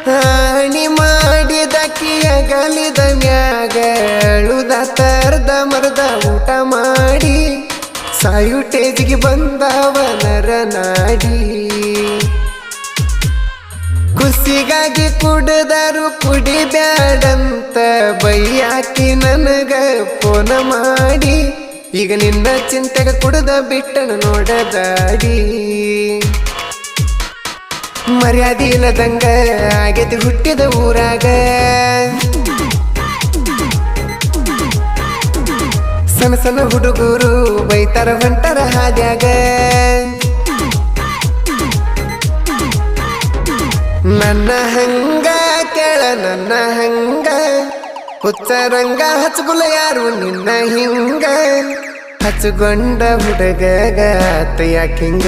ಹಾನಿ ಮಾಡಿದಕ್ಕಿಯ ಗಲಿದ ಮ್ಯಾಗ ಅಳುದ ತರ್ದ ಮರ್ದ ಊಟ ಮಾಡಿ ಸಾಯುಟೇಜಿಗೆ ಬಂದವ ನರ ನಾಡಿ ಖುಷಿಗಾಗಿ ಕುಡಿದರು ಕುಡಿಬ್ಯಾಡಂತ ಬೈಯಾಕಿ ನನಗ ಫೋನ ಮಾಡಿ ಈಗ ನಿನ್ನ ಚಿಂತೆಗ ಕುಡ್ದ ಬಿಟ್ಟನು ನೋಡದಾಡಿ ಮರ್ಯಾದೆ ಇಲ್ಲದಂಗ ಆಗೈತಿ ಹುಟ್ಟಿದ ಊರಾಗ ಸಣ್ಣ ಸಣ್ಣ ಹುಡುಗರು ಬೈತಾರ ಹೊಂಟರ ಹಾದ್ಯಾಗ ನನ್ನ ಹಂಗ ಕೇಳ ನನ್ನ ಹಂಗ ಹುಚ್ಚರಂಗ ಹಚ್ಚಗುಲ ಯಾರು ನಿನ್ನ ಹಿಂಗ ಹಚ್ಚಗೊಂಡ ಹುಡುಗ ಯಾಕಿಂಗ